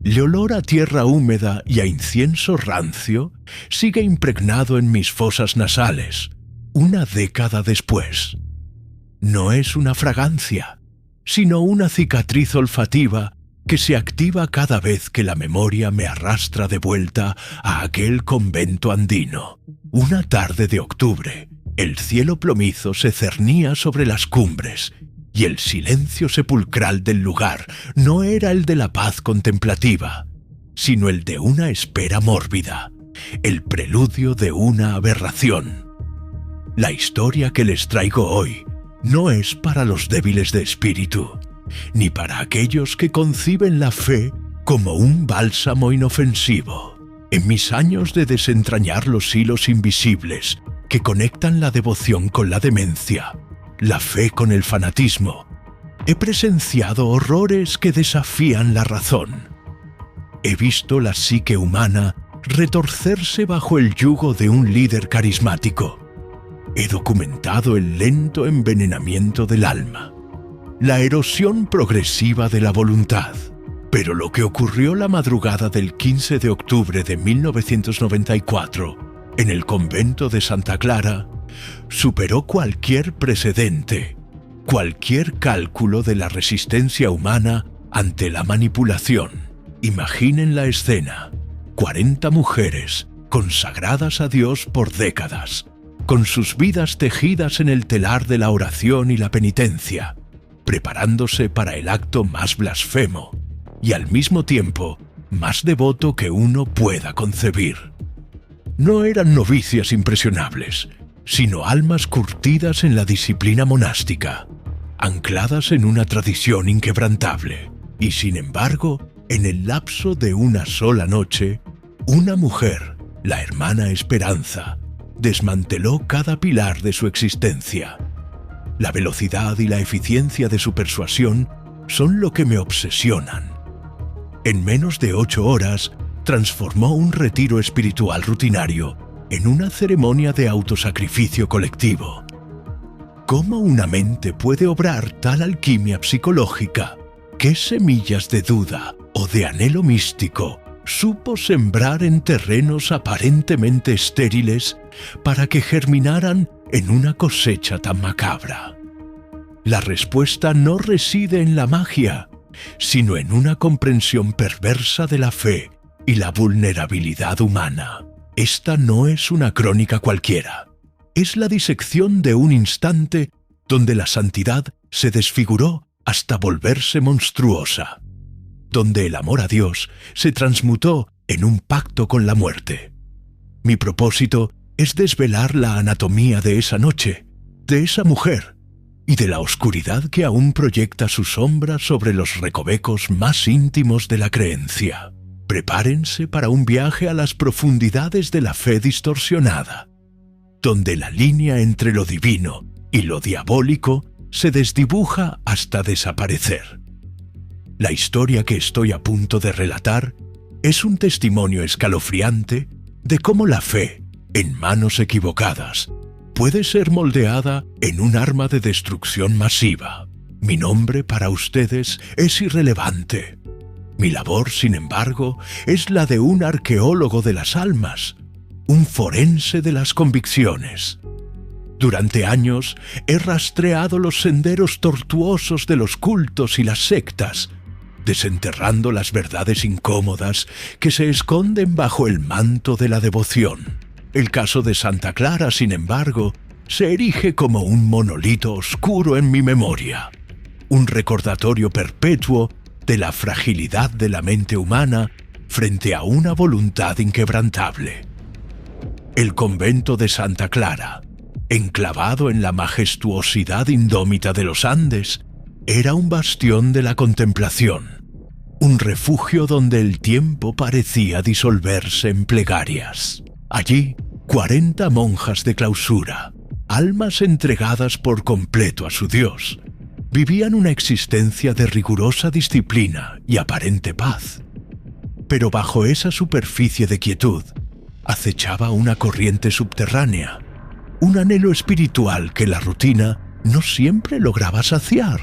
El olor a tierra húmeda y a incienso rancio sigue impregnado en mis fosas nasales, una década después. No es una fragancia, sino una cicatriz olfativa que se activa cada vez que la memoria me arrastra de vuelta a aquel convento andino. Una tarde de octubre, el cielo plomizo se cernía sobre las cumbres y el silencio sepulcral del lugar no era el de la paz contemplativa, sino el de una espera mórbida, el preludio de una aberración. La historia que les traigo hoy no es para los débiles de espíritu, ni para aquellos que conciben la fe como un bálsamo inofensivo. En mis años de desentrañar los hilos invisibles que conectan la devoción con la demencia, la fe con el fanatismo, he presenciado horrores que desafían la razón. He visto la psique humana retorcerse bajo el yugo de un líder carismático. He documentado el lento envenenamiento del alma, la erosión progresiva de la voluntad. Pero lo que ocurrió la madrugada del 15 de octubre de 1994 en el convento de Santa Clara superó cualquier precedente, cualquier cálculo de la resistencia humana ante la manipulación. Imaginen la escena: 40 mujeres consagradas a Dios por décadas, con sus vidas tejidas en el telar de la oración y la penitencia, preparándose para el acto más blasfemo y al mismo tiempo más devoto que uno pueda concebir. No eran novicias impresionables, sino almas curtidas en la disciplina monástica, ancladas en una tradición inquebrantable. Y sin embargo, en el lapso de una sola noche, una mujer, la hermana Esperanza, desmanteló cada pilar de su existencia. La velocidad y la eficiencia de su persuasión son lo que me obsesionan. En menos de 8 horas, transformó un retiro espiritual rutinario en una ceremonia de autosacrificio colectivo. ¿Cómo una mente puede obrar tal alquimia psicológica? ¿Qué semillas de duda o de anhelo místico supo sembrar en terrenos aparentemente estériles para que germinaran en una cosecha tan macabra? La respuesta no reside en la magia, sino en una comprensión perversa de la fe y la vulnerabilidad humana. Esta no es una crónica cualquiera. Es la disección de un instante donde la santidad se desfiguró hasta volverse monstruosa, donde el amor a Dios se transmutó en un pacto con la muerte. Mi propósito es desvelar la anatomía de esa noche, de esa mujer, y de la oscuridad que aún proyecta su sombra sobre los recovecos más íntimos de la creencia. Prepárense para un viaje a las profundidades de la fe distorsionada, donde la línea entre lo divino y lo diabólico se desdibuja hasta desaparecer. La historia que estoy a punto de relatar es un testimonio escalofriante de cómo la fe, en manos equivocadas, puede ser moldeada en un arma de destrucción masiva. Mi nombre para ustedes es irrelevante. Mi labor, sin embargo, es la de un arqueólogo de las almas, un forense de las convicciones. Durante años he rastreado los senderos tortuosos de los cultos y las sectas, desenterrando las verdades incómodas que se esconden bajo el manto de la devoción. El caso de Santa Clara, sin embargo, se erige como un monolito oscuro en mi memoria, un recordatorio perpetuo de la fragilidad de la mente humana frente a una voluntad inquebrantable. El convento de Santa Clara, enclavado en la majestuosidad indómita de los Andes, era un bastión de la contemplación, un refugio donde el tiempo parecía disolverse en plegarias. Allí, 40 monjas de clausura, almas entregadas por completo a su Dios, vivían una existencia de rigurosa disciplina y aparente paz. Pero bajo esa superficie de quietud, acechaba una corriente subterránea, un anhelo espiritual que la rutina no siempre lograba saciar.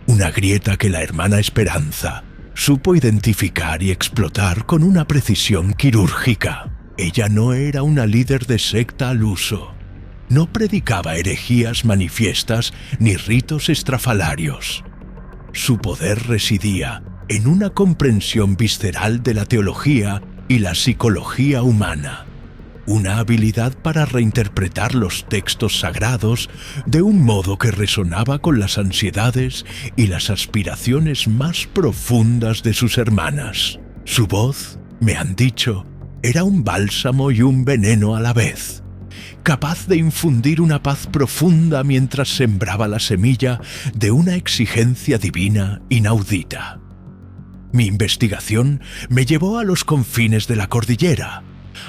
Una grieta que la hermana Esperanza, Supo identificar y explotar con una precisión quirúrgica. Ella no era una líder de secta al uso. No predicaba herejías manifiestas ni ritos estrafalarios. Su poder residía en una comprensión visceral de la teología y la psicología humana, una habilidad para reinterpretar los textos sagrados de un modo que resonaba con las ansiedades y las aspiraciones más profundas de sus hermanas. Su voz, me han dicho, era un bálsamo y un veneno a la vez, capaz de infundir una paz profunda mientras sembraba la semilla de una exigencia divina inaudita. Mi investigación me llevó a los confines de la cordillera,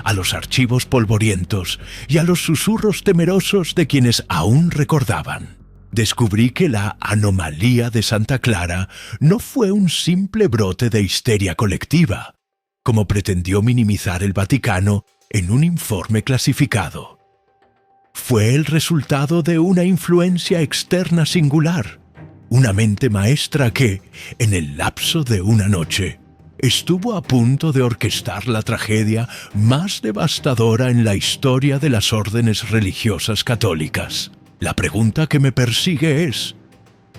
a los archivos polvorientos y a los susurros temerosos de quienes aún recordaban. Descubrí que la anomalía de Santa Clara no fue un simple brote de histeria colectiva, como pretendió minimizar el Vaticano en un informe clasificado. Fue el resultado de una influencia externa singular, una mente maestra que, en el lapso de una noche, estuvo a punto de orquestar la tragedia más devastadora en la historia de las órdenes religiosas católicas. La pregunta que me persigue es: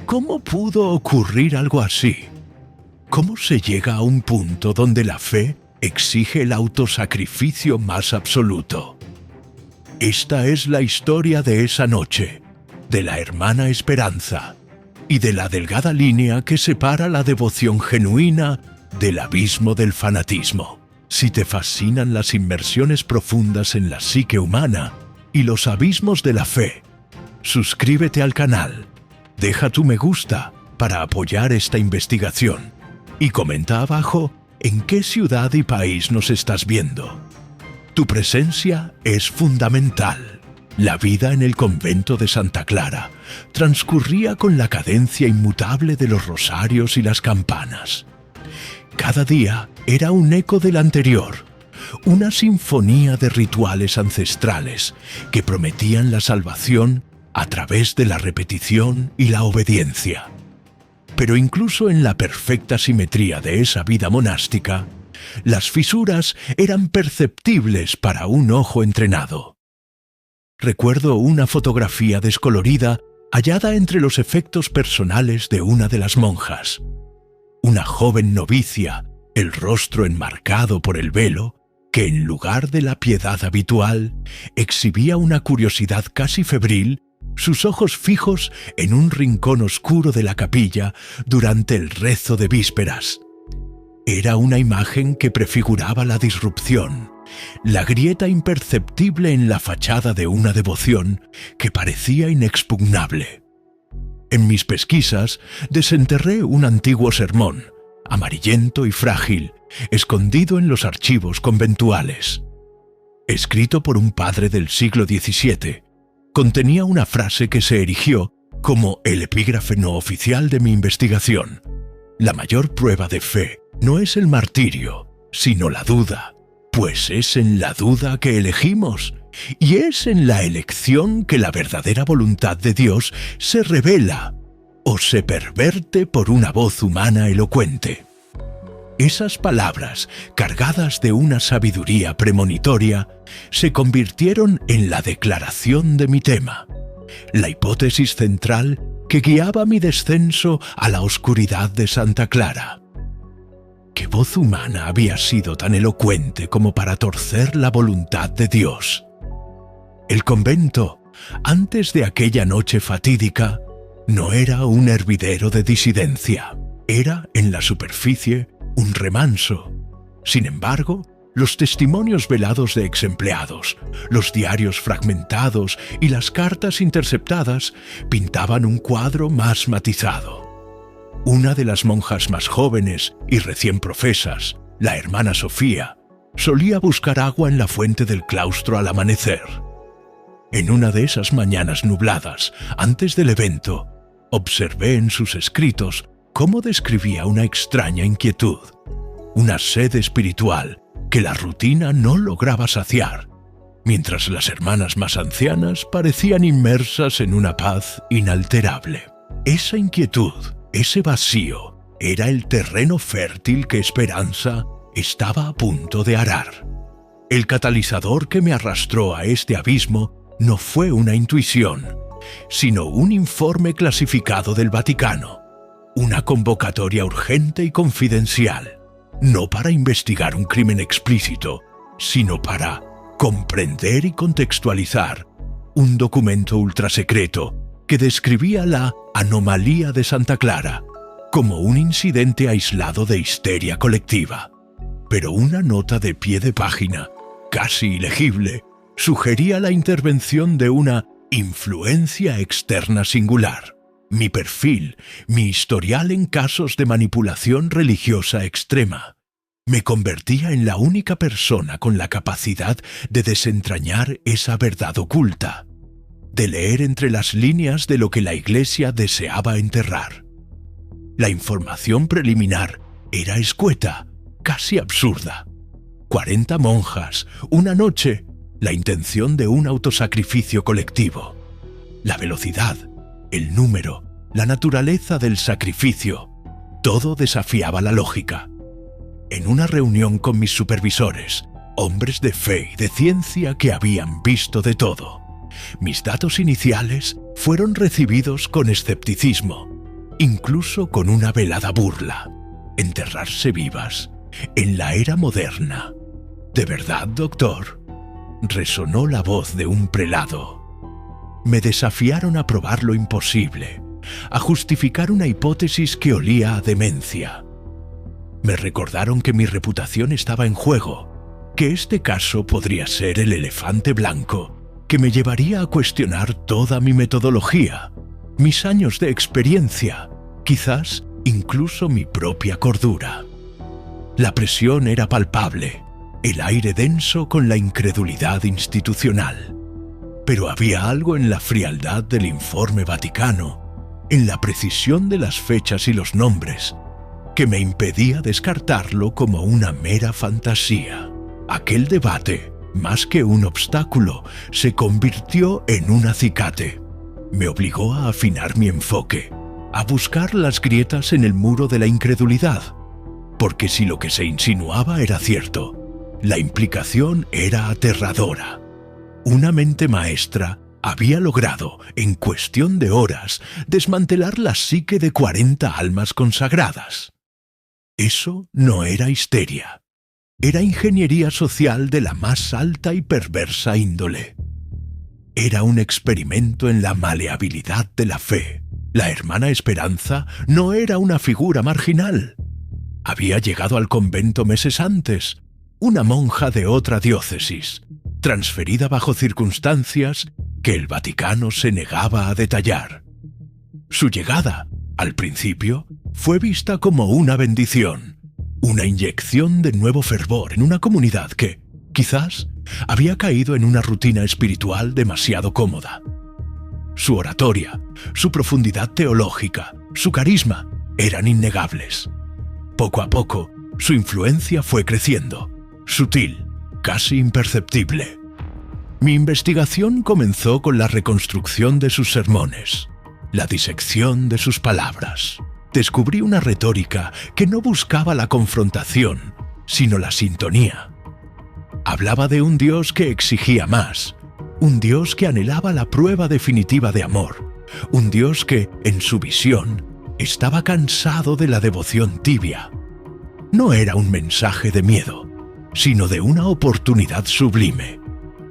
¿cómo pudo ocurrir algo así? ¿Cómo se llega a un punto donde la fe exige el autosacrificio más absoluto? Esta es la historia de esa noche, de la hermana Esperanza y de la delgada línea que separa la devoción genuina del abismo del fanatismo. Si te fascinan las inmersiones profundas en la psique humana y los abismos de la fe, suscríbete al canal, deja tu me gusta para apoyar esta investigación y comenta abajo en qué ciudad y país nos estás viendo. Tu presencia es fundamental. La vida en el convento de Santa Clara transcurría con la cadencia inmutable de los rosarios y las campanas. Cada día era un eco del anterior, una sinfonía de rituales ancestrales que prometían la salvación a través de la repetición y la obediencia. Pero incluso en la perfecta simetría de esa vida monástica, las fisuras eran perceptibles para un ojo entrenado. Recuerdo una fotografía descolorida hallada entre los efectos personales de una de las monjas. Una joven novicia, el rostro enmarcado por el velo, que en lugar de la piedad habitual, exhibía una curiosidad casi febril, sus ojos fijos en un rincón oscuro de la capilla durante el rezo de vísperas. Era una imagen que prefiguraba la disrupción, la grieta imperceptible en la fachada de una devoción que parecía inexpugnable. En mis pesquisas desenterré un antiguo sermón, amarillento y frágil, escondido en los archivos conventuales. Escrito por un padre del siglo XVII, contenía una frase que se erigió como el epígrafe no oficial de mi investigación. La mayor prueba de fe no es el martirio, sino la duda, pues es en la duda que elegimos, y es en la elección que la verdadera voluntad de Dios se revela o se perverte por una voz humana elocuente. Esas palabras, cargadas de una sabiduría premonitoria, se convirtieron en la declaración de mi tema, la hipótesis central que guiaba mi descenso a la oscuridad de Santa Clara. ¿Qué voz humana había sido tan elocuente como para torcer la voluntad de Dios? El convento, antes de aquella noche fatídica, no era un hervidero de disidencia. Era, en la superficie, un remanso. Sin embargo, los testimonios velados de exempleados, los diarios fragmentados y las cartas interceptadas pintaban un cuadro más matizado. Una de las monjas más jóvenes y recién profesas, la hermana Sofía, solía buscar agua en la fuente del claustro al amanecer. En una de esas mañanas nubladas, antes del evento, observé en sus escritos cómo describía una extraña inquietud, una sed espiritual que la rutina no lograba saciar, mientras las hermanas más ancianas parecían inmersas en una paz inalterable. Esa inquietud, ese vacío, era el terreno fértil que Esperanza estaba a punto de arar. El catalizador que me arrastró a este abismo no fue una intuición, sino un informe clasificado del Vaticano, una convocatoria urgente y confidencial, no para investigar un crimen explícito, sino para comprender y contextualizar un documento ultrasecreto que describía la anomalía de Santa Clara como un incidente aislado de histeria colectiva. Pero una nota de pie de página, casi ilegible, sugería la intervención de una influencia externa singular. Mi perfil, mi historial en casos de manipulación religiosa extrema, me convertía en la única persona con la capacidad de desentrañar esa verdad oculta, de leer entre las líneas de lo que la Iglesia deseaba enterrar. La información preliminar era escueta, casi absurda. 40 monjas, una noche, la intención de un autosacrificio colectivo. La velocidad, el número, la naturaleza del sacrificio, todo desafiaba la lógica. En una reunión con mis supervisores, hombres de fe y de ciencia que habían visto de todo, mis datos iniciales fueron recibidos con escepticismo, incluso con una velada burla. Enterrarse vivas, en la era moderna. ¿De verdad, doctor? Resonó la voz de un prelado. Me desafiaron a probar lo imposible, a justificar una hipótesis que olía a demencia. Me recordaron que mi reputación estaba en juego, que este caso podría ser el elefante blanco que me llevaría a cuestionar toda mi metodología, mis años de experiencia, quizás incluso mi propia cordura. La presión era palpable, el aire denso con la incredulidad institucional. Pero había algo en la frialdad del informe vaticano, en la precisión de las fechas y los nombres, que me impedía descartarlo como una mera fantasía. Aquel debate, más que un obstáculo, se convirtió en un acicate. Me obligó a afinar mi enfoque, a buscar las grietas en el muro de la incredulidad, porque si lo que se insinuaba era cierto, la implicación era aterradora. Una mente maestra había logrado, en cuestión de horas, desmantelar la psique de 40 almas consagradas. Eso no era histeria. Era ingeniería social de la más alta y perversa índole. Era un experimento en la maleabilidad de la fe. La hermana Esperanza no era una figura marginal. Había llegado al convento meses antes, una monja de otra diócesis, transferida bajo circunstancias que el Vaticano se negaba a detallar. Su llegada, al principio, fue vista como una bendición, una inyección de nuevo fervor en una comunidad que, quizás, había caído en una rutina espiritual demasiado cómoda. Su oratoria, su profundidad teológica, su carisma eran innegables. Poco a poco, su influencia fue creciendo, sutil, casi imperceptible. Mi investigación comenzó con la reconstrucción de sus sermones, la disección de sus palabras. Descubrí una retórica que no buscaba la confrontación, sino la sintonía. Hablaba de un Dios que exigía más, un Dios que anhelaba la prueba definitiva de amor, un Dios que, en su visión, estaba cansado de la devoción tibia. No era un mensaje de miedo, sino de una oportunidad sublime,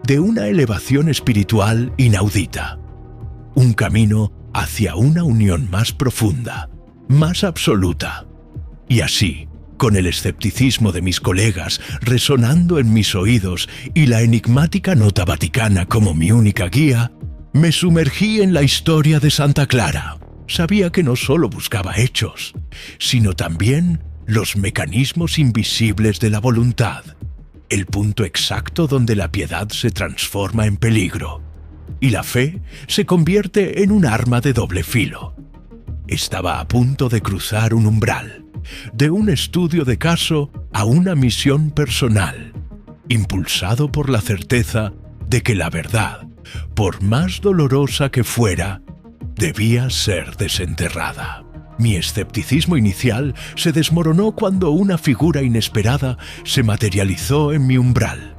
de una elevación espiritual inaudita, un camino hacia una unión más profunda, más absoluta. Y así, con el escepticismo de mis colegas resonando en mis oídos y la enigmática nota vaticana como mi única guía, me sumergí en la historia de Santa Clara. Sabía que no solo buscaba hechos, sino también los mecanismos invisibles de la voluntad, el punto exacto donde la piedad se transforma en peligro y la fe se convierte en un arma de doble filo. Estaba a punto de cruzar un umbral, de un estudio de caso a una misión personal, impulsado por la certeza de que la verdad, por más dolorosa que fuera, debía ser desenterrada. Mi escepticismo inicial se desmoronó cuando una figura inesperada se materializó en mi umbral.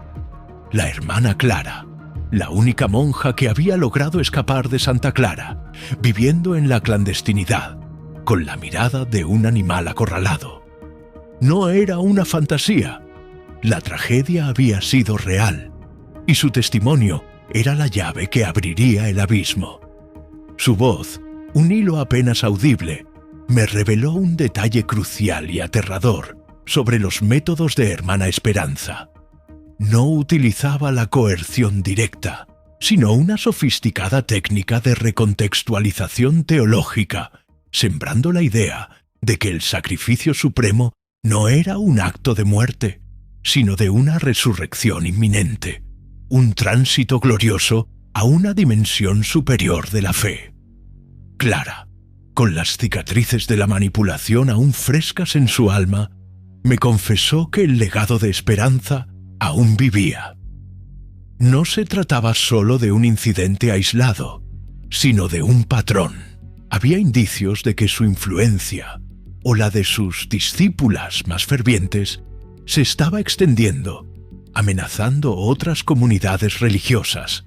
La hermana Clara, la única monja que había logrado escapar de Santa Clara, viviendo en la clandestinidad, con la mirada de un animal acorralado. No era una fantasía. La tragedia había sido real, y su testimonio era la llave que abriría el abismo. Su voz, un hilo apenas audible, me reveló un detalle crucial y aterrador sobre los métodos de Hermana Esperanza. No utilizaba la coerción directa, sino una sofisticada técnica de recontextualización teológica, sembrando la idea de que el sacrificio supremo no era un acto de muerte, sino de una resurrección inminente, un tránsito glorioso a una dimensión superior de la fe. Clara, con las cicatrices de la manipulación aún frescas en su alma, me confesó que el legado de Esperanza aún vivía. No se trataba solo de un incidente aislado, sino de un patrón. Había indicios de que su influencia, o la de sus discípulas más fervientes, se estaba extendiendo, amenazando otras comunidades religiosas,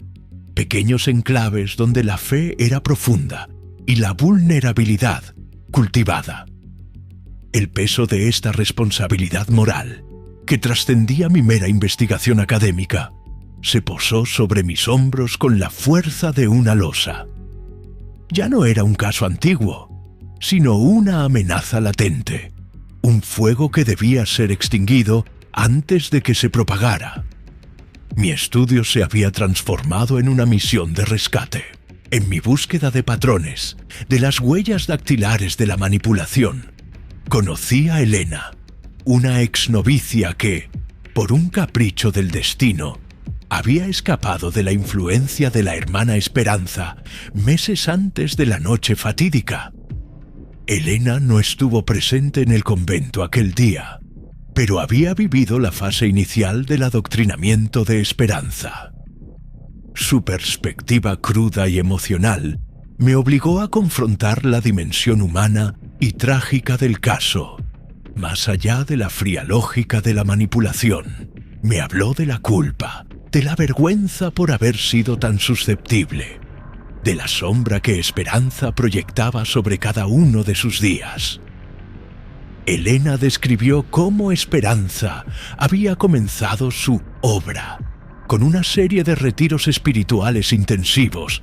pequeños enclaves donde la fe era profunda y la vulnerabilidad cultivada. El peso de esta responsabilidad moral, que trascendía mi mera investigación académica, se posó sobre mis hombros con la fuerza de una losa. Ya no era un caso antiguo, sino una amenaza latente, un fuego que debía ser extinguido antes de que se propagara. Mi estudio se había transformado en una misión de rescate. En mi búsqueda de patrones, de las huellas dactilares de la manipulación, conocí a Elena, una exnovicia que, por un capricho del destino, había escapado de la influencia de la Hermana Esperanza meses antes de la noche fatídica. Elena no estuvo presente en el convento aquel día, pero había vivido la fase inicial del adoctrinamiento de Esperanza. Su perspectiva cruda y emocional me obligó a confrontar la dimensión humana y trágica del caso. Más allá de la fría lógica de la manipulación, me habló de la culpa, de la vergüenza por haber sido tan susceptible, de la sombra que Esperanza proyectaba sobre cada uno de sus días. Elena describió cómo Esperanza había comenzado su obra, con una serie de retiros espirituales intensivos,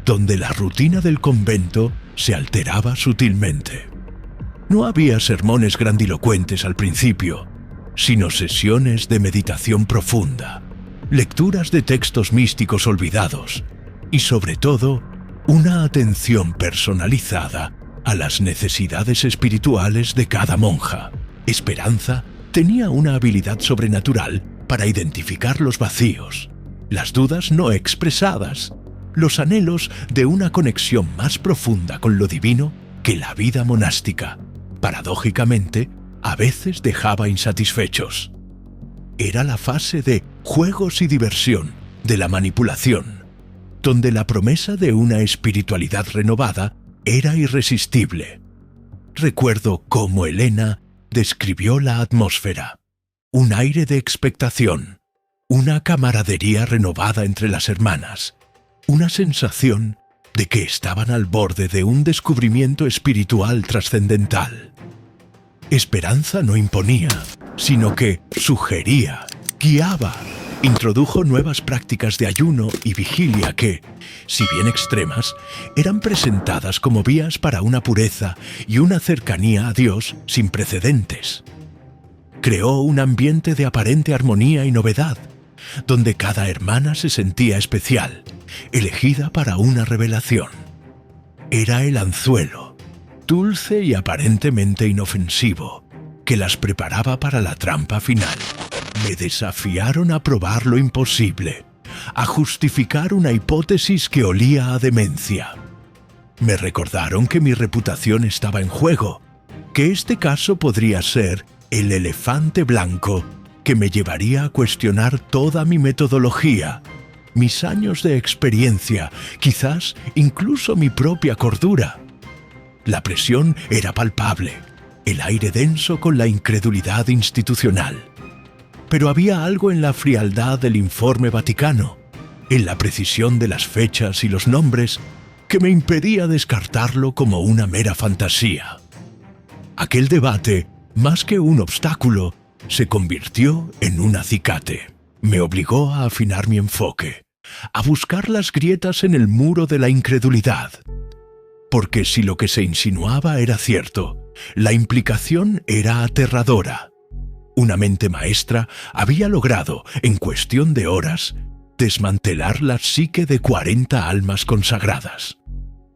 donde la rutina del convento se alteraba sutilmente. No había sermones grandilocuentes al principio, sino sesiones de meditación profunda, lecturas de textos místicos olvidados y, sobre todo, una atención personalizada a las necesidades espirituales de cada monja. Esperanza tenía una habilidad sobrenatural para identificar los vacíos, las dudas no expresadas, los anhelos de una conexión más profunda con lo divino que la vida monástica, paradójicamente, a veces dejaba insatisfechos. Era la fase de juegos y diversión de la manipulación, donde la promesa de una espiritualidad renovada era irresistible. Recuerdo cómo Elena describió la atmósfera. Un aire de expectación, una camaradería renovada entre las hermanas, una sensación de que estaban al borde de un descubrimiento espiritual trascendental. Esperanza no imponía, sino que sugería, guiaba, introdujo nuevas prácticas de ayuno y vigilia que, si bien extremas, eran presentadas como vías para una pureza y una cercanía a Dios sin precedentes. Creó un ambiente de aparente armonía y novedad, donde cada hermana se sentía especial, elegida para una revelación. Era el anzuelo, dulce y aparentemente inofensivo, que las preparaba para la trampa final. Me desafiaron a probar lo imposible, a justificar una hipótesis que olía a demencia. Me recordaron que mi reputación estaba en juego, que este caso podría ser el elefante blanco que me llevaría a cuestionar toda mi metodología, mis años de experiencia, quizás incluso mi propia cordura. La presión era palpable, el aire denso con la incredulidad institucional. Pero había algo en la frialdad del informe Vaticano, en la precisión de las fechas y los nombres, que me impedía descartarlo como una mera fantasía. Aquel debate, más que un obstáculo, se convirtió en un acicate. Me obligó a afinar mi enfoque, a buscar las grietas en el muro de la incredulidad. Porque si lo que se insinuaba era cierto, la implicación era aterradora. Una mente maestra había logrado, en cuestión de horas, desmantelar la psique de 40 almas consagradas.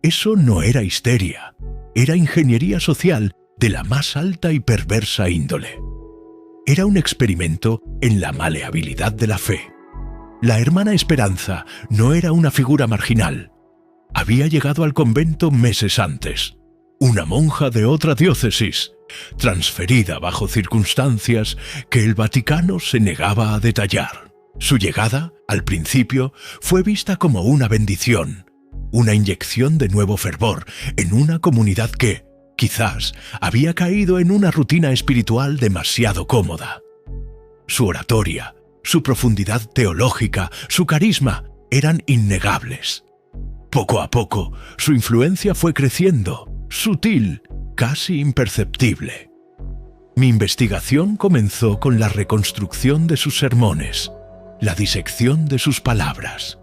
Eso no era histeria, era ingeniería social de la más alta y perversa índole. Era un experimento en la maleabilidad de la fe. La hermana Esperanza no era una figura marginal. Había llegado al convento meses antes. Una monja de otra diócesis, transferida bajo circunstancias que el Vaticano se negaba a detallar. Su llegada, al principio, fue vista como una bendición, una inyección de nuevo fervor en una comunidad que, quizás, había caído en una rutina espiritual demasiado cómoda. Su oratoria, su profundidad teológica, su carisma eran innegables. Poco a poco, su influencia fue creciendo, sutil, casi imperceptible. Mi investigación comenzó con la reconstrucción de sus sermones, la disección de sus palabras.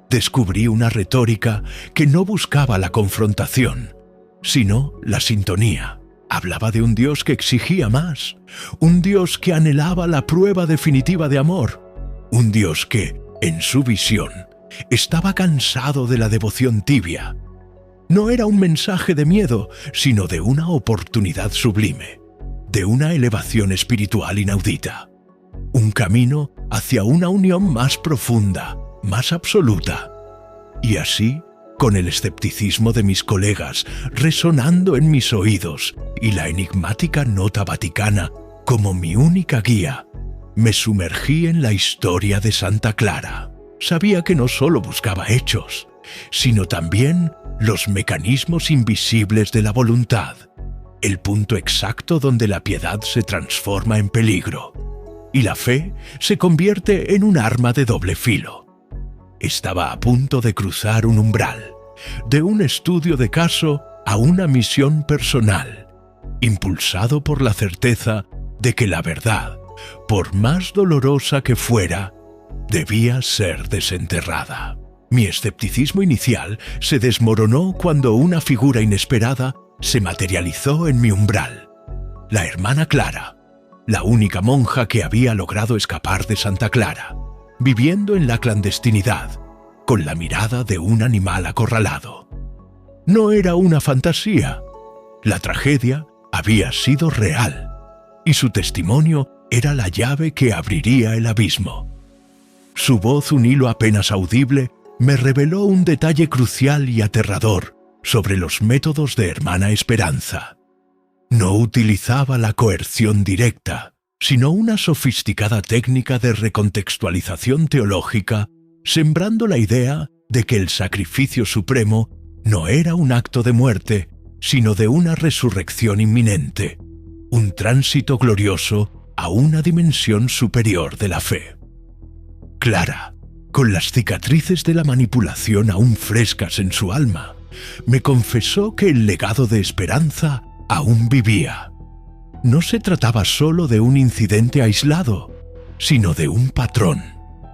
Descubrí una retórica que no buscaba la confrontación, sino la sintonía. Hablaba de un Dios que exigía más, un Dios que anhelaba la prueba definitiva de amor, un Dios que, en su visión, estaba cansado de la devoción tibia. No era un mensaje de miedo, sino de una oportunidad sublime, de una elevación espiritual inaudita. Un camino hacia una unión más profunda, más absoluta. Y así, con el escepticismo de mis colegas resonando en mis oídos y la enigmática nota vaticana como mi única guía, me sumergí en la historia de Santa Clara. Sabía que no solo buscaba hechos, sino también los mecanismos invisibles de la voluntad, el punto exacto donde la piedad se transforma en peligro y la fe se convierte en un arma de doble filo. Estaba a punto de cruzar un umbral, de un estudio de caso a una misión personal, impulsado por la certeza de que la verdad, por más dolorosa que fuera, debía ser desenterrada. Mi escepticismo inicial se desmoronó cuando una figura inesperada se materializó en mi umbral. La hermana Clara, la única monja que había logrado escapar de Santa Clara, viviendo en la clandestinidad, con la mirada de un animal acorralado. No era una fantasía. La tragedia había sido real, y su testimonio era la llave que abriría el abismo. Su voz, un hilo apenas audible, me reveló un detalle crucial y aterrador sobre los métodos de Hermana Esperanza. No utilizaba la coerción directa, sino una sofisticada técnica de recontextualización teológica, sembrando la idea de que el sacrificio supremo no era un acto de muerte, sino de una resurrección inminente, un tránsito glorioso a una dimensión superior de la fe. Clara, con las cicatrices de la manipulación aún frescas en su alma, me confesó que el legado de Esperanza aún vivía. No se trataba solo de un incidente aislado, sino de un patrón.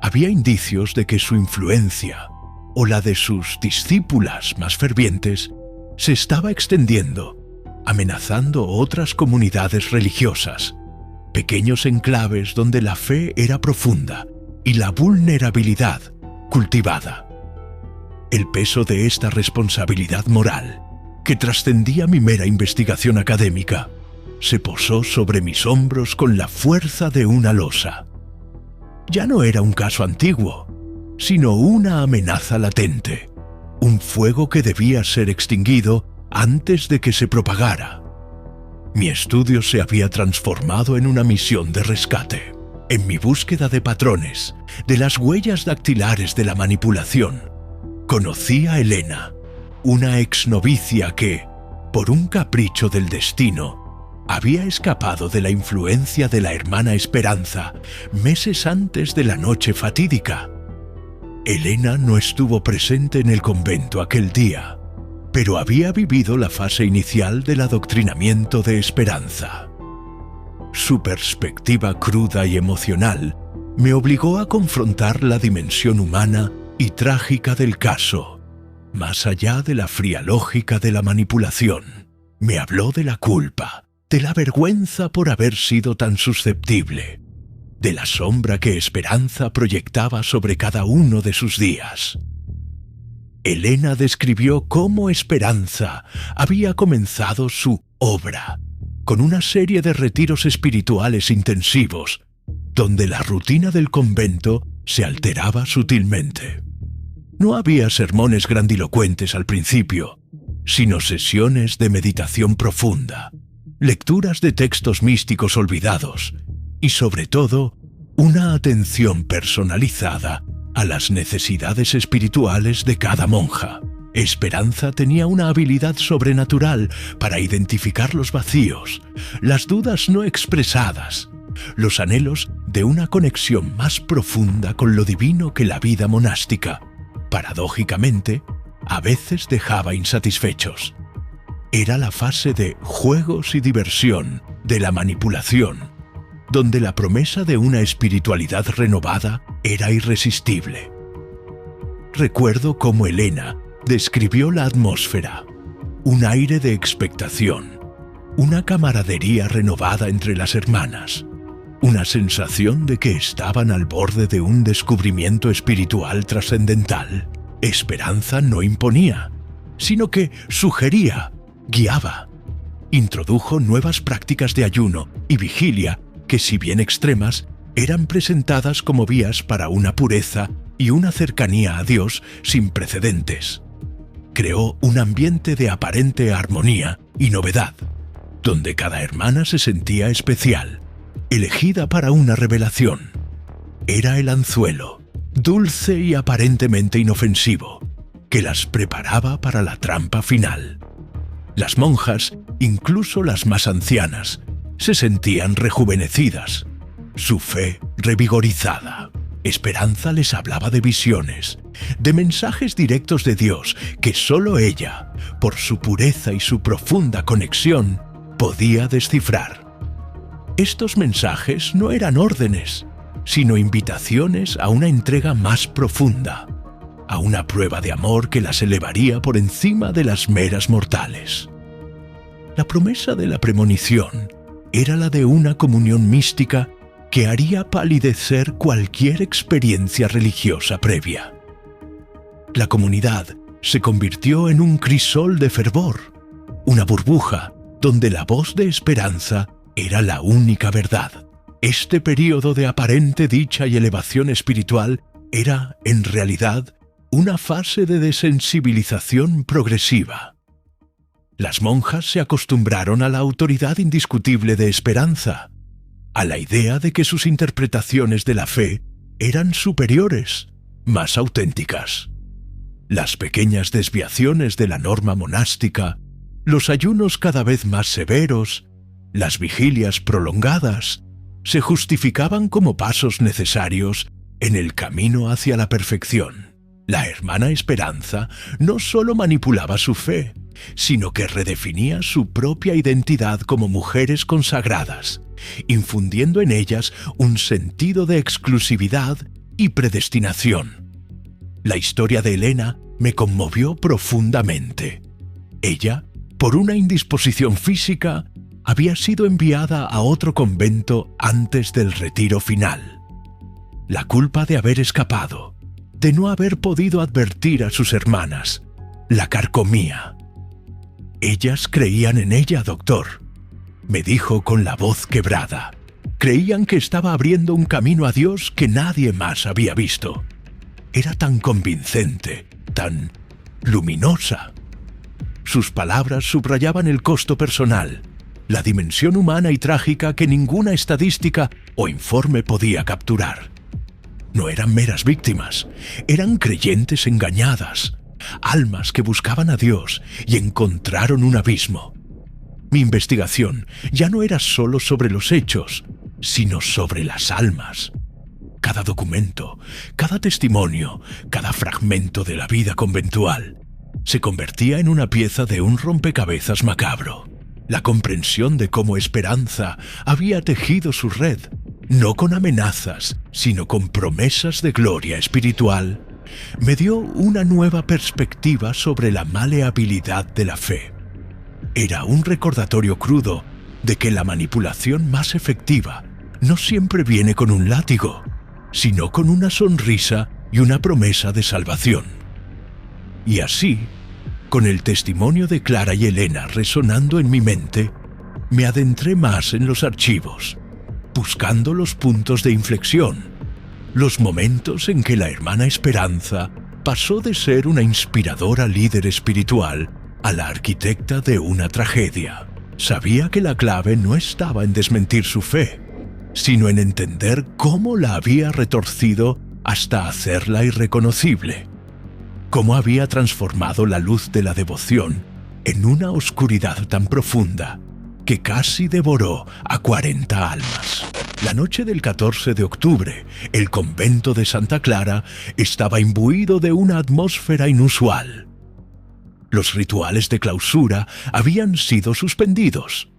Había indicios de que su influencia, o la de sus discípulas más fervientes, se estaba extendiendo, amenazando otras comunidades religiosas, pequeños enclaves donde la fe era profunda y la vulnerabilidad cultivada. El peso de esta responsabilidad moral, que trascendía mi mera investigación académica, se posó sobre mis hombros con la fuerza de una losa. Ya no era un caso antiguo, sino una amenaza latente, un fuego que debía ser extinguido antes de que se propagara. Mi estudio se había transformado en una misión de rescate. En mi búsqueda de patrones, de las huellas dactilares de la manipulación, conocí a Elena, una exnovicia que, por un capricho del destino, había escapado de la influencia de la hermana Esperanza meses antes de la noche fatídica. Elena no estuvo presente en el convento aquel día, pero había vivido la fase inicial del adoctrinamiento de Esperanza. Su perspectiva cruda y emocional me obligó a confrontar la dimensión humana y trágica del caso. Más allá de la fría lógica de la manipulación, me habló de la culpa, de la vergüenza por haber sido tan susceptible, de la sombra que Esperanza proyectaba sobre cada uno de sus días. Elena describió cómo Esperanza había comenzado su obra, con una serie de retiros espirituales intensivos, donde la rutina del convento se alteraba sutilmente. No había sermones grandilocuentes al principio, sino sesiones de meditación profunda, lecturas de textos místicos olvidados y, sobre todo, una atención personalizada a las necesidades espirituales de cada monja. Esperanza tenía una habilidad sobrenatural para identificar los vacíos, las dudas no expresadas, los anhelos de una conexión más profunda con lo divino que la vida monástica, paradójicamente, a veces dejaba insatisfechos. Era la fase de juegos y diversión, de la manipulación, donde la promesa de una espiritualidad renovada era irresistible. Recuerdo cómo Elena describió la atmósfera, un aire de expectación, una camaradería renovada entre las hermanas, una sensación de que estaban al borde de un descubrimiento espiritual trascendental. Esperanza no imponía, sino que sugería, guiaba. Introdujo nuevas prácticas de ayuno y vigilia que, si bien extremas, eran presentadas como vías para una pureza y una cercanía a Dios sin precedentes. Creó un ambiente de aparente armonía y novedad, donde cada hermana se sentía especial, elegida para una revelación. Era el anzuelo, dulce y aparentemente inofensivo, que las preparaba para la trampa final. Las monjas, incluso las más ancianas, se sentían rejuvenecidas, su fe revigorizada. Esperanza les hablaba de visiones, de mensajes directos de Dios que solo ella, por su pureza y su profunda conexión, podía descifrar. Estos mensajes no eran órdenes, sino invitaciones a una entrega más profunda, a una prueba de amor que las elevaría por encima de las meras mortales. La promesa de la premonición era la de una comunión mística que haría palidecer cualquier experiencia religiosa previa. La comunidad se convirtió en un crisol de fervor, una burbuja donde la voz de Esperanza era la única verdad. Este período de aparente dicha y elevación espiritual era, en realidad, una fase de desensibilización progresiva. Las monjas se acostumbraron a la autoridad indiscutible de Esperanza, a la idea de que sus interpretaciones de la fe eran superiores, más auténticas. Las pequeñas desviaciones de la norma monástica, los ayunos cada vez más severos, las vigilias prolongadas, se justificaban como pasos necesarios en el camino hacia la perfección. La hermana Esperanza no solo manipulaba su fe, sino que redefinía su propia identidad como mujeres consagradas, infundiendo en ellas un sentido de exclusividad y predestinación. La historia de Elena me conmovió profundamente. Ella, por una indisposición física, había sido enviada a otro convento antes del retiro final. La culpa de haber escapado, de no haber podido advertir a sus hermanas, la carcomía. Ellas creían en ella, doctor, me dijo con la voz quebrada. Creían que estaba abriendo un camino a Dios que nadie más había visto. Era tan convincente, tan luminosa. Sus palabras subrayaban el costo personal, la dimensión humana y trágica que ninguna estadística o informe podía capturar. No eran meras víctimas, eran creyentes engañadas, almas que buscaban a Dios y encontraron un abismo. Mi investigación ya no era solo sobre los hechos, sino sobre las almas. Cada documento, cada testimonio, cada fragmento de la vida conventual se convertía en una pieza de un rompecabezas macabro. La comprensión de cómo Esperanza había tejido su red, no con amenazas, sino con promesas de gloria espiritual, me dio una nueva perspectiva sobre la maleabilidad de la fe. Era un recordatorio crudo de que la manipulación más efectiva no siempre viene con un látigo, sino con una sonrisa y una promesa de salvación. Y así, con el testimonio de Clara y Elena resonando en mi mente, me adentré más en los archivos, buscando los puntos de inflexión, los momentos en que la hermana Esperanza pasó de ser una inspiradora líder espiritual a la arquitecta de una tragedia. Sabía que la clave no estaba en desmentir su fe, sino en entender cómo la había retorcido hasta hacerla irreconocible, cómo había transformado la luz de la devoción en una oscuridad tan profunda que casi devoró a 40 almas. La noche del 14 de octubre, el convento de Santa Clara estaba imbuido de una atmósfera inusual. Los rituales de clausura habían sido suspendidos.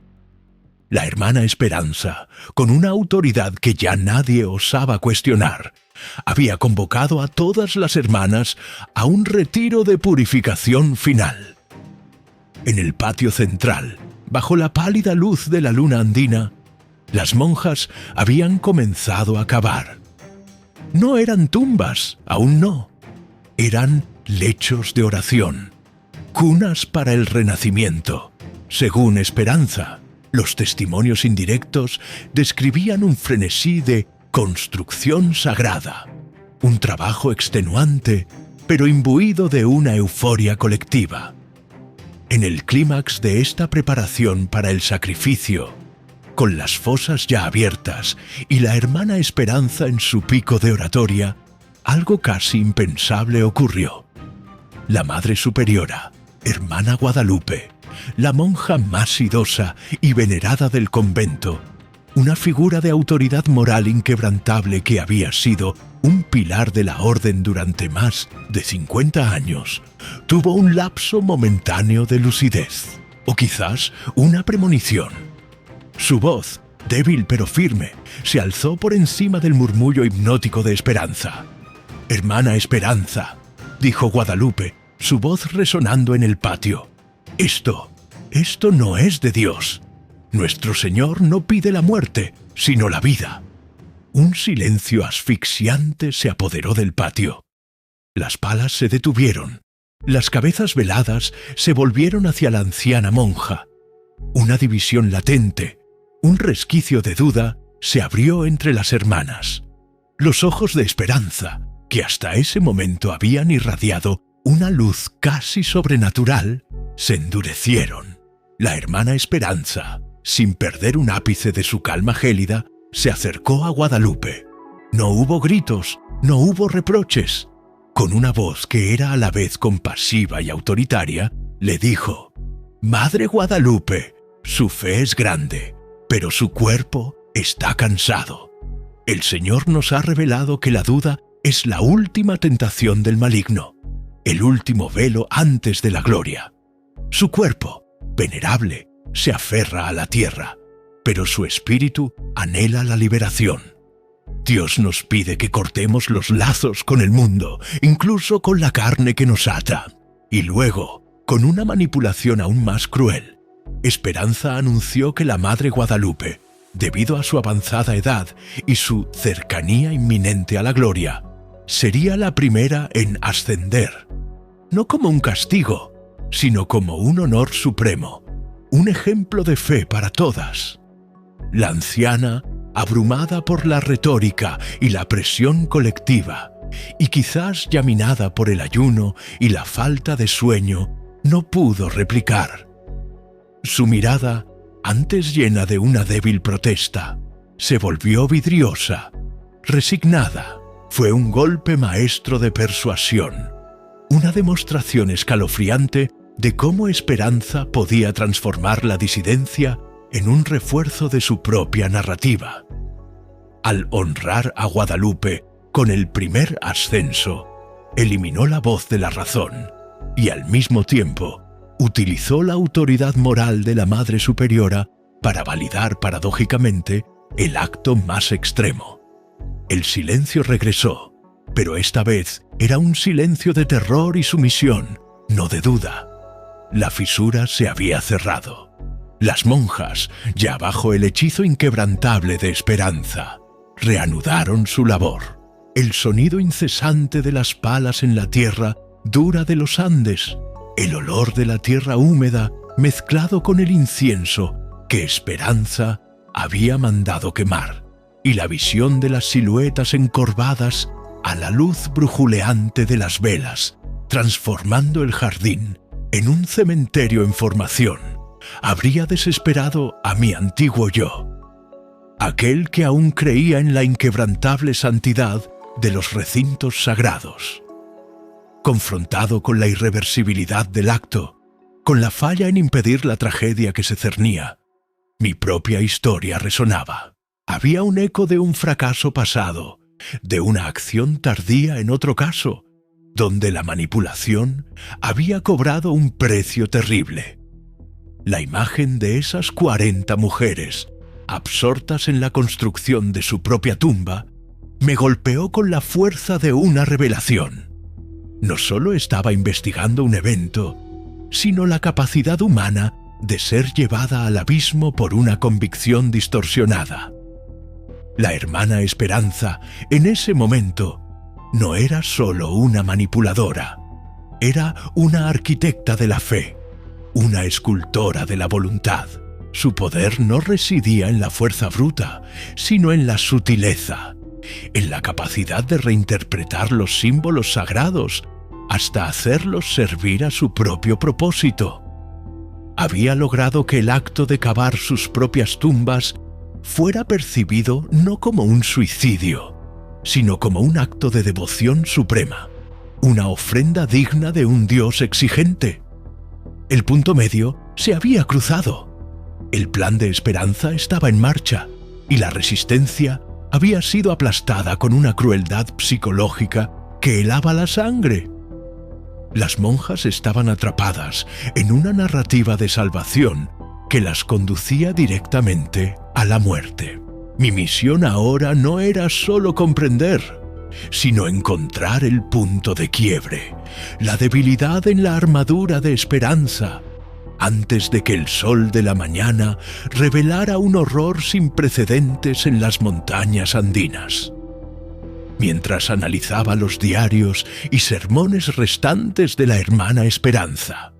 La hermana Esperanza, con una autoridad que ya nadie osaba cuestionar, había convocado a todas las hermanas a un retiro de purificación final. En el patio central, bajo la pálida luz de la luna andina, las monjas habían comenzado a cavar. No eran tumbas, aún no. Eran lechos de oración, cunas para el renacimiento. Según Esperanza, los testimonios indirectos describían un frenesí de construcción sagrada, un trabajo extenuante, pero imbuido de una euforia colectiva. En el clímax de esta preparación para el sacrificio, con las fosas ya abiertas y la hermana Esperanza en su pico de oratoria, algo casi impensable ocurrió. La Madre Superiora, hermana Guadalupe, la monja más idosa y venerada del convento, una figura de autoridad moral inquebrantable que había sido un pilar de la orden durante más de 50 años, tuvo un lapso momentáneo de lucidez, o quizás una premonición. Su voz, débil pero firme, se alzó por encima del murmullo hipnótico de Esperanza. «Hermana Esperanza», dijo Guadalupe, su voz resonando en el patio. Esto no es de Dios. Nuestro Señor no pide la muerte, sino la vida». Un silencio asfixiante se apoderó del patio. Las palas se detuvieron. Las cabezas veladas se volvieron hacia la anciana monja. Una división latente, un resquicio de duda, se abrió entre las hermanas. Los ojos de Esperanza, que hasta ese momento habían irradiado una luz casi sobrenatural, se endurecieron. La hermana Esperanza, sin perder un ápice de su calma gélida, se acercó a Guadalupe. No hubo gritos, no hubo reproches. Con una voz que era a la vez compasiva y autoritaria, le dijo: «Madre Guadalupe, su fe es grande, pero su cuerpo está cansado. El Señor nos ha revelado que la duda es la última tentación del maligno, el último velo antes de la gloria. Su cuerpo, venerable, se aferra a la tierra, pero su espíritu anhela la liberación. Dios nos pide que cortemos los lazos con el mundo, incluso con la carne que nos ata». Y luego, con una manipulación aún más cruel, Esperanza anunció que la Madre Guadalupe, debido a su avanzada edad y su cercanía inminente a la gloria, sería la primera en ascender, no como un castigo, sino como un honor supremo, un ejemplo de fe para todas. La anciana, abrumada por la retórica y la presión colectiva, y quizás ya minada por el ayuno y la falta de sueño, no pudo replicar. Su mirada, antes llena de una débil protesta, se volvió vidriosa, resignada. Fue un golpe maestro de persuasión. una demostración escalofriante de cómo Esperanza podía transformar la disidencia en un refuerzo de su propia narrativa. Al honrar a Guadalupe con el primer ascenso, eliminó la voz de la razón y al mismo tiempo utilizó la autoridad moral de la Madre Superiora para validar paradójicamente el acto más extremo. El silencio regresó, pero esta vez era un silencio de terror y sumisión, no de duda. La fisura se había cerrado. Las monjas, ya bajo el hechizo inquebrantable de Esperanza, reanudaron su labor. El sonido incesante de las palas en la tierra dura de los Andes, el olor de la tierra húmeda mezclado con el incienso que Esperanza había mandado quemar, y la visión de las siluetas encorvadas a la luz brujuleante de las velas, transformando el jardín en un cementerio en formación, habría desesperado a mi antiguo yo, aquel que aún creía en la inquebrantable santidad de los recintos sagrados. Confrontado con la irreversibilidad del acto, con la falla en impedir la tragedia que se cernía, mi propia historia resonaba. Había un eco de un fracaso pasado, de una acción tardía en otro caso, donde la manipulación había cobrado un precio terrible. La imagen de esas 40 mujeres, absortas en la construcción de su propia tumba, me golpeó con la fuerza de una revelación. No solo estaba investigando un evento, sino la capacidad humana de ser llevada al abismo por una convicción distorsionada. La hermana Esperanza, en ese momento, no era solo una manipuladora, era una arquitecta de la fe, una escultora de la voluntad. Su poder no residía en la fuerza bruta, sino en la sutileza, en la capacidad de reinterpretar los símbolos sagrados hasta hacerlos servir a su propio propósito. Había logrado que el acto de cavar sus propias tumbas fuera percibido no como un suicidio, sino como un acto de devoción suprema, una ofrenda digna de un Dios exigente. El punto medio se había cruzado. El plan de Esperanza estaba en marcha y la resistencia había sido aplastada con una crueldad psicológica que helaba la sangre. Las monjas estaban atrapadas en una narrativa de salvación que las conducía directamente a la muerte. Mi misión ahora no era solo comprender, sino encontrar el punto de quiebre, la debilidad en la armadura de Esperanza, antes de que el sol de la mañana revelara un horror sin precedentes en las montañas andinas. Mientras analizaba los diarios y sermones restantes de la hermana Esperanza,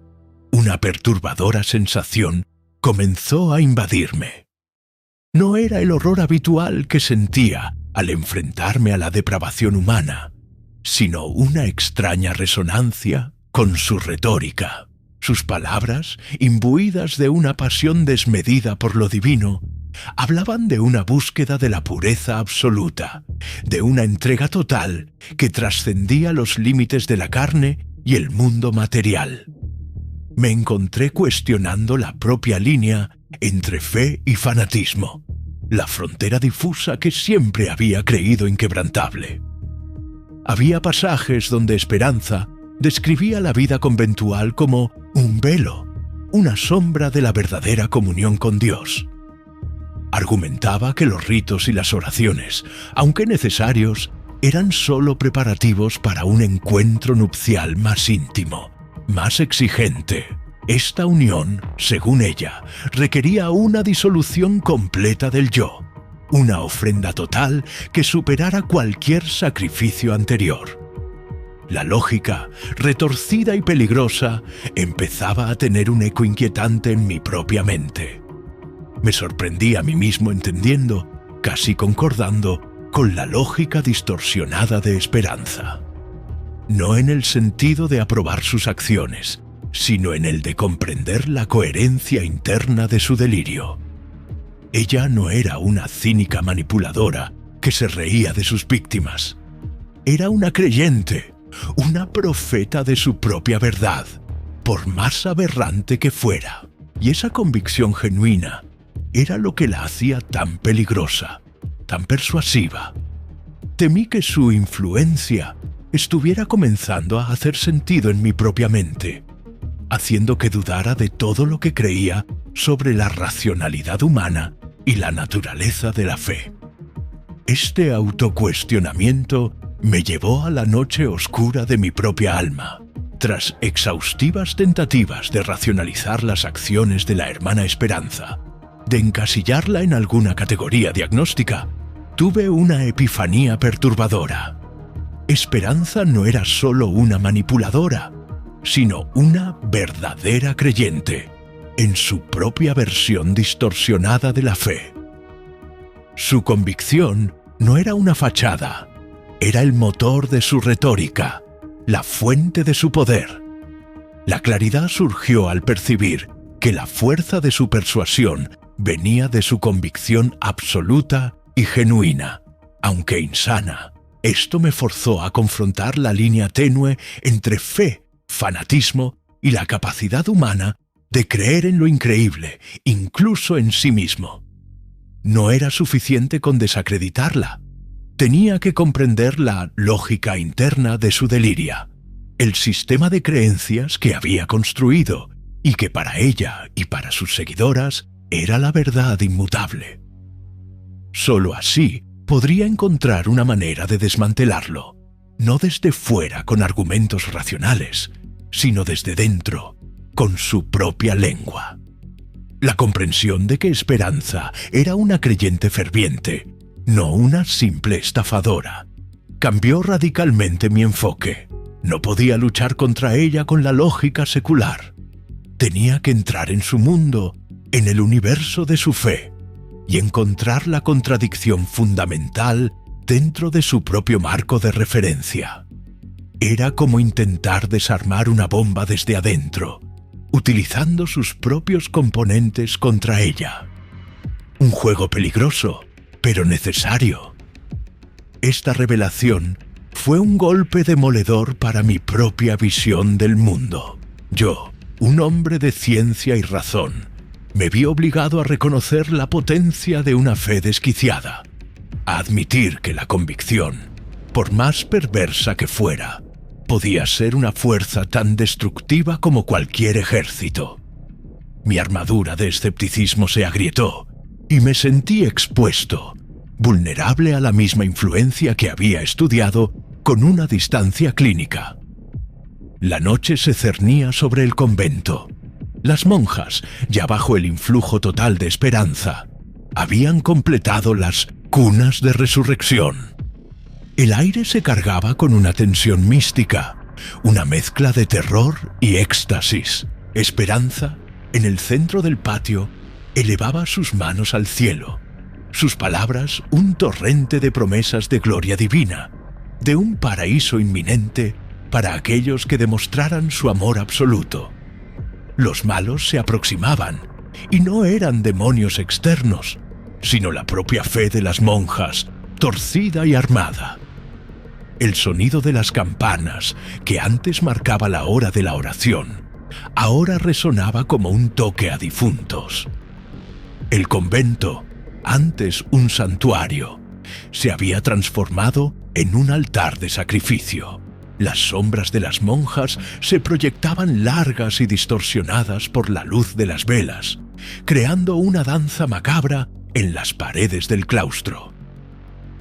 una perturbadora sensación comenzó a invadirme. No era el horror habitual que sentía al enfrentarme a la depravación humana, sino una extraña resonancia con su retórica. Sus palabras, imbuidas de una pasión desmedida por lo divino, hablaban de una búsqueda de la pureza absoluta, de una entrega total que trascendía los límites de la carne y el mundo material. Me encontré cuestionando la propia línea entre fe y fanatismo, la frontera difusa que siempre había creído inquebrantable. Había pasajes donde Esperanza describía la vida conventual como un velo, una sombra de la verdadera comunión con Dios. Argumentaba que los ritos y las oraciones, aunque necesarios, eran solo preparativos para un encuentro nupcial más íntimo, más exigente. Esta unión, según ella, requería una disolución completa del yo, una ofrenda total que superara cualquier sacrificio anterior. La lógica, retorcida y peligrosa, empezaba a tener un eco inquietante en mi propia mente. Me sorprendí a mí mismo entendiendo, casi concordando, con la lógica distorsionada de Esperanza. No en el sentido de aprobar sus acciones, sino en el de comprender la coherencia interna de su delirio. Ella no era una cínica manipuladora que se reía de sus víctimas. Era una creyente, una profeta de su propia verdad, por más aberrante que fuera. Y esa convicción genuina era lo que la hacía tan peligrosa, tan persuasiva. Temí que su influencia estuviera comenzando a hacer sentido en mi propia mente, haciendo que dudara de todo lo que creía sobre la racionalidad humana y la naturaleza de la fe. Este autocuestionamiento me llevó a la noche oscura de mi propia alma. Tras exhaustivas tentativas de racionalizar las acciones de la hermana Esperanza, de encasillarla en alguna categoría diagnóstica, tuve una epifanía perturbadora. Esperanza no era solo una manipuladora, sino una verdadera creyente en su propia versión distorsionada de la fe. Su convicción no era una fachada, era el motor de su retórica, la fuente de su poder. La claridad surgió al percibir que la fuerza de su persuasión venía de su convicción absoluta y genuina. Aunque insana, esto me forzó a confrontar la línea tenue entre fe, fanatismo y la capacidad humana de creer en lo increíble, incluso en sí mismo. No era suficiente con desacreditarla. Tenía que comprender la lógica interna de su delirio, el sistema de creencias que había construido y que para ella y para sus seguidoras era la verdad inmutable. Solo así podría encontrar una manera de desmantelarlo, no desde fuera con argumentos racionales, sino desde dentro, con su propia lengua. La comprensión de que Esperanza era una creyente ferviente, no una simple estafadora, cambió radicalmente mi enfoque. No podía luchar contra ella con la lógica secular. Tenía que entrar en su mundo, en el universo de su fe, y encontrar la contradicción fundamental dentro de su propio marco de referencia. Era como intentar desarmar una bomba desde adentro, utilizando sus propios componentes contra ella. Un juego peligroso, pero necesario. Esta revelación fue un golpe demoledor para mi propia visión del mundo. Yo, un hombre de ciencia y razón, me vi obligado a reconocer la potencia de una fe desquiciada, a admitir que la convicción, por más perversa que fuera, podía ser una fuerza tan destructiva como cualquier ejército. Mi armadura de escepticismo se agrietó y me sentí expuesto, vulnerable a la misma influencia que había estudiado con una distancia clínica. La noche se cernía sobre el convento. Las monjas, ya bajo el influjo total de Esperanza, habían completado las cunas de resurrección. El aire se cargaba con una tensión mística, una mezcla de terror y éxtasis. Esperanza, en el centro del patio, elevaba sus manos al cielo, sus palabras un torrente de promesas de gloria divina, de un paraíso inminente para aquellos que demostraran su amor absoluto. Los malos se aproximaban, y no eran demonios externos, sino la propia fe de las monjas, torcida y armada. El sonido de las campanas, que antes marcaba la hora de la oración, ahora resonaba como un toque a difuntos. El convento, antes un santuario, se había transformado en un altar de sacrificio. Las sombras de las monjas se proyectaban largas y distorsionadas por la luz de las velas, creando una danza macabra en las paredes del claustro.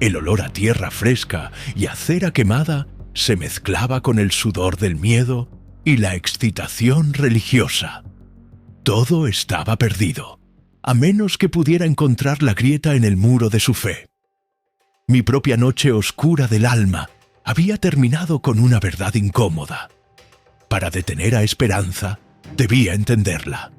El olor a tierra fresca y a cera quemada se mezclaba con el sudor del miedo y la excitación religiosa. Todo estaba perdido, a menos que pudiera encontrar la grieta en el muro de su fe. Mi propia noche oscura del alma había terminado con una verdad incómoda. Para detener a Esperanza, debía entenderla.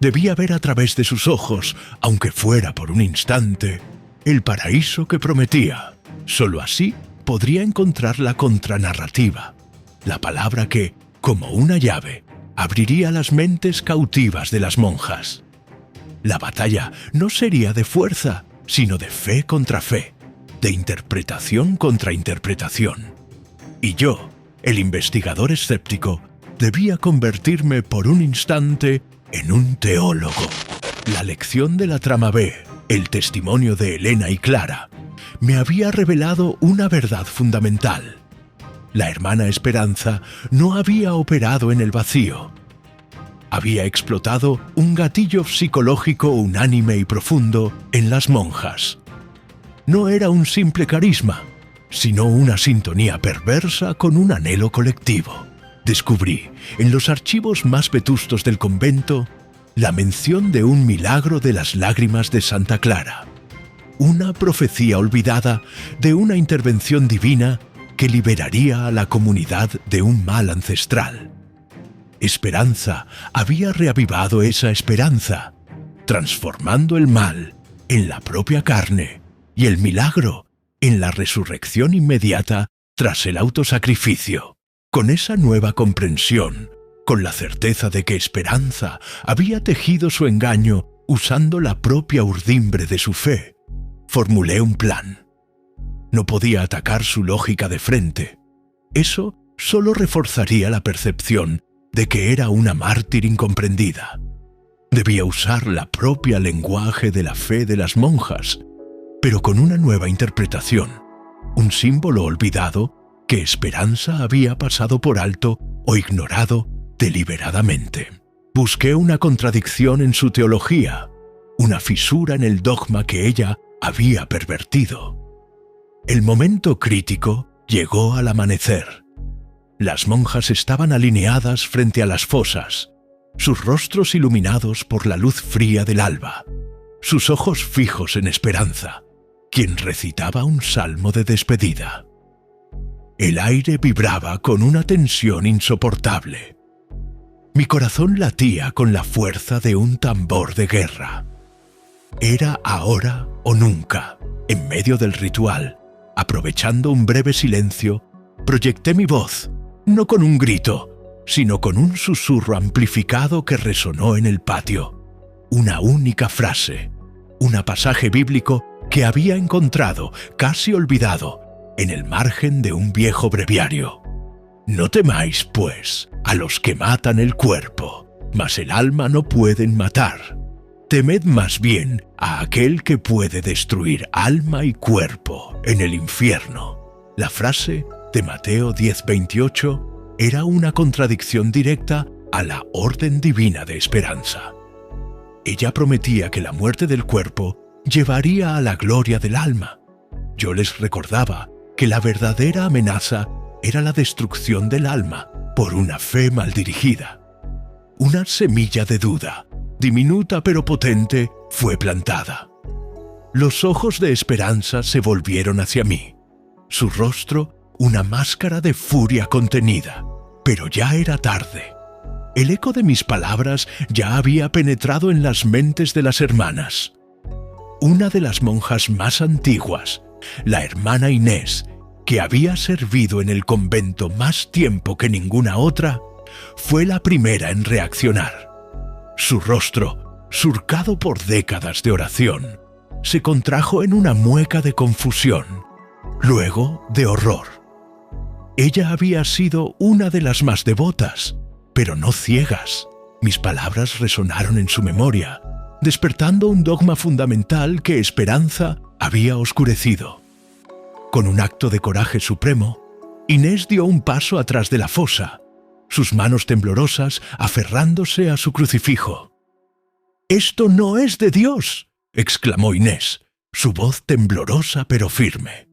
Debía ver a través de sus ojos, aunque fuera por un instante, el paraíso que prometía. Solo así podría encontrar la contranarrativa, la palabra que, como una llave, abriría las mentes cautivas de las monjas. La batalla no sería de fuerza, sino de fe contra fe, de interpretación contra interpretación. Y yo, el investigador escéptico, debía convertirme por un instante en un teólogo. La lección de la trama B, el testimonio de Elena y Clara, me había revelado una verdad fundamental. La hermana Esperanza no había operado en el vacío. Había explotado un gatillo psicológico unánime y profundo en las monjas. No era un simple carisma, sino una sintonía perversa con un anhelo colectivo. Descubrí, en los archivos más vetustos del convento, la mención de un milagro de las lágrimas de Santa Clara, una profecía olvidada de una intervención divina que liberaría a la comunidad de un mal ancestral. Esperanza había reavivado esa esperanza, transformando el mal en la propia carne y el milagro en la resurrección inmediata tras el autosacrificio. Con esa nueva comprensión, con la certeza de que Esperanza había tejido su engaño usando la propia urdimbre de su fe, formulé un plan. No podía atacar su lógica de frente. Eso solo reforzaría la percepción de que era una mártir incomprendida. Debía usar la propia lenguaje de la fe de las monjas, pero con una nueva interpretación, un símbolo olvidado que Esperanza había pasado por alto o ignorado deliberadamente. Busqué una contradicción en su teología, una fisura en el dogma que ella había pervertido. El momento crítico llegó al amanecer. Las monjas estaban alineadas frente a las fosas, sus rostros iluminados por la luz fría del alba, sus ojos fijos en Esperanza, quien recitaba un salmo de despedida. El aire vibraba con una tensión insoportable. Mi corazón latía con la fuerza de un tambor de guerra. Era ahora o nunca. En medio del ritual, aprovechando un breve silencio, proyecté mi voz, no con un grito, sino con un susurro amplificado que resonó en el patio. Una única frase, un pasaje bíblico que había encontrado, casi olvidado, en el margen de un viejo breviario. No temáis, pues, a los que matan el cuerpo, mas el alma no pueden matar. Temed más bien a aquel que puede destruir alma y cuerpo en el infierno. La frase de Mateo 10:28 era una contradicción directa a la orden divina de Esperanza. Ella prometía que la muerte del cuerpo llevaría a la gloria del alma. Yo les recordaba que la verdadera amenaza era la destrucción del alma por una fe mal dirigida. Una semilla de duda, diminuta pero potente, fue plantada. Los ojos de Esperanza se volvieron hacia mí. Su rostro, una máscara de furia contenida. Pero ya era tarde. El eco de mis palabras ya había penetrado en las mentes de las hermanas. Una de las monjas más antiguas, la hermana Inés, que había servido en el convento más tiempo que ninguna otra, fue la primera en reaccionar. Su rostro, surcado por décadas de oración, se contrajo en una mueca de confusión, luego de horror. Ella había sido una de las más devotas, pero no ciegas. Mis palabras resonaron en su memoria, despertando un dogma fundamental que Esperanza había oscurecido. Con un acto de coraje supremo, Inés dio un paso atrás de la fosa, sus manos temblorosas aferrándose a su crucifijo. «¡Esto no es de Dios!», exclamó Inés, su voz temblorosa pero firme.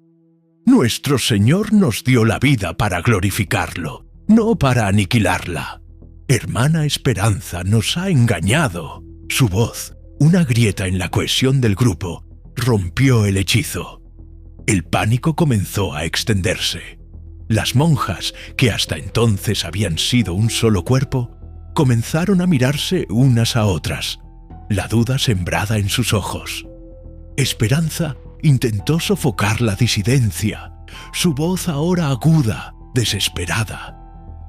«Nuestro Señor nos dio la vida para glorificarlo, no para aniquilarla. Hermana Esperanza nos ha engañado». Su voz, una grieta en la cohesión del grupo, rompió el hechizo. El pánico comenzó a extenderse. Las monjas, que hasta entonces habían sido un solo cuerpo, comenzaron a mirarse unas a otras, la duda sembrada en sus ojos. Esperanza intentó sofocar la disidencia, su voz ahora aguda, desesperada.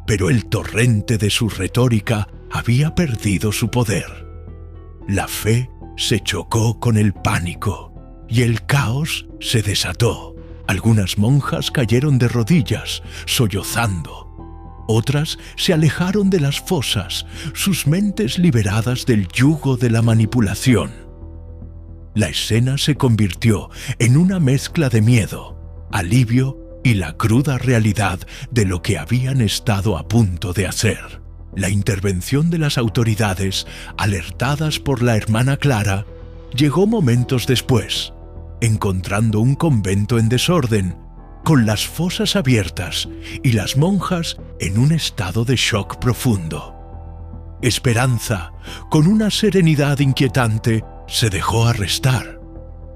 Pero el torrente de su retórica había perdido su poder. La fe se chocó con el pánico y el caos se desató. Algunas monjas cayeron de rodillas, sollozando, Otras se alejaron de las fosas, sus mentes liberadas del yugo de la manipulación. La escena se convirtió en una mezcla de miedo, alivio y la cruda realidad de lo que habían estado a punto de hacer. La intervención de las autoridades, alertadas por la hermana Clara, llegó momentos después, encontrando un convento en desorden, con las fosas abiertas y las monjas en un estado de shock profundo. Esperanza, con una serenidad inquietante, se dejó arrestar,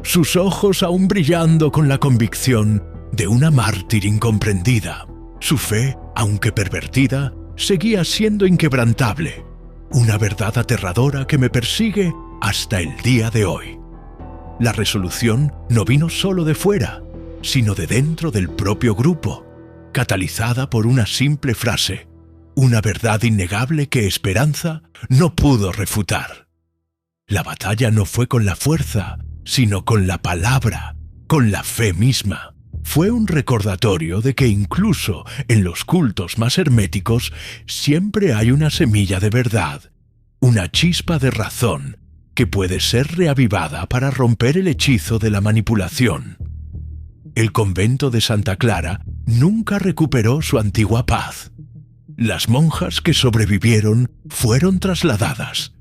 sus ojos aún brillando con la convicción de una mártir incomprendida. Su fe, aunque pervertida, seguía siendo inquebrantable, una verdad aterradora que me persigue hasta el día de hoy. La resolución no vino solo de fuera, sino de dentro del propio grupo, catalizada por una simple frase, una verdad innegable que Esperanza no pudo refutar. La batalla no fue con la fuerza, sino con la palabra, con la fe misma. Fue un recordatorio de que incluso en los cultos más herméticos siempre hay una semilla de verdad, una chispa de razón que puede ser reavivada para romper el hechizo de la manipulación. El convento de Santa Clara nunca recuperó su antigua paz. Las monjas que sobrevivieron fueron trasladadas,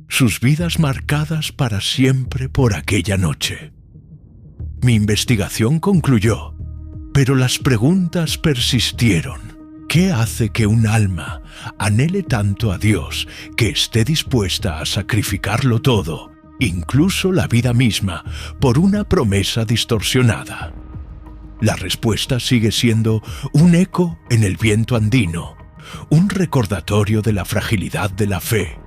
sus vidas marcadas para siempre por aquella noche. Mi investigación concluyó, pero las preguntas persistieron. ¿Qué hace que un alma anhele tanto a Dios que esté dispuesta a sacrificarlo todo, incluso la vida misma, por una promesa distorsionada? La respuesta sigue siendo un eco en el viento andino, un recordatorio de la fragilidad de la fe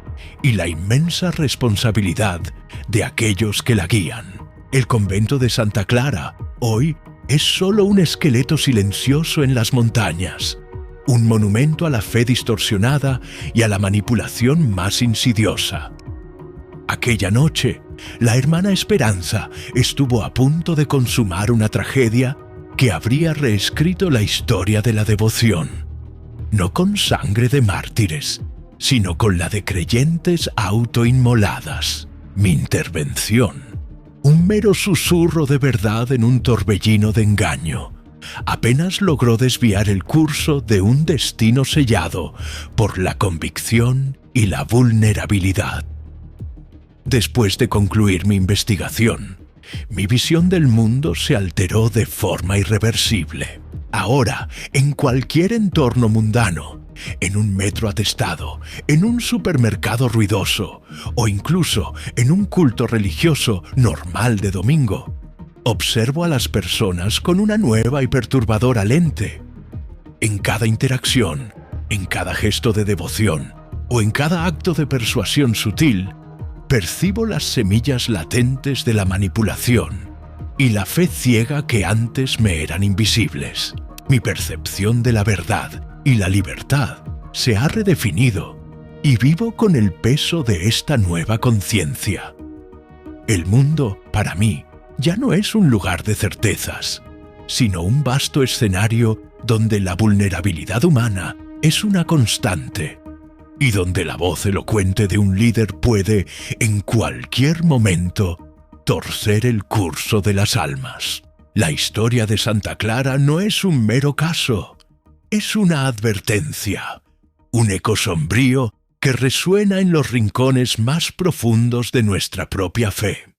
y la inmensa responsabilidad de aquellos que la guían. El convento de Santa Clara, hoy, es solo un esqueleto silencioso en las montañas, un monumento a la fe distorsionada y a la manipulación más insidiosa. Aquella noche, la hermana Esperanza estuvo a punto de consumar una tragedia que habría reescrito la historia de la devoción, no con sangre de mártires, sino con la de creyentes autoinmoladas. Mi intervención, un mero susurro de verdad en un torbellino de engaño, apenas logró desviar el curso de un destino sellado por la convicción y la vulnerabilidad. Después de concluir mi investigación, mi visión del mundo se alteró de forma irreversible. Ahora, en cualquier entorno mundano, en un metro atestado, en un supermercado ruidoso o incluso en un culto religioso normal de domingo, observo a las personas con una nueva y perturbadora lente. En cada interacción, en cada gesto de devoción o en cada acto de persuasión sutil, percibo las semillas latentes de la manipulación y la fe ciega que antes me eran invisibles. Mi percepción de la verdad y la libertad se ha redefinido y vivo con el peso de esta nueva conciencia. El mundo, para mí, ya no es un lugar de certezas, sino un vasto escenario donde la vulnerabilidad humana es una constante y donde la voz elocuente de un líder puede, en cualquier momento, torcer el curso de las almas. La historia de Santa Clara no es un mero caso, es una advertencia, un eco sombrío que resuena en los rincones más profundos de nuestra propia fe.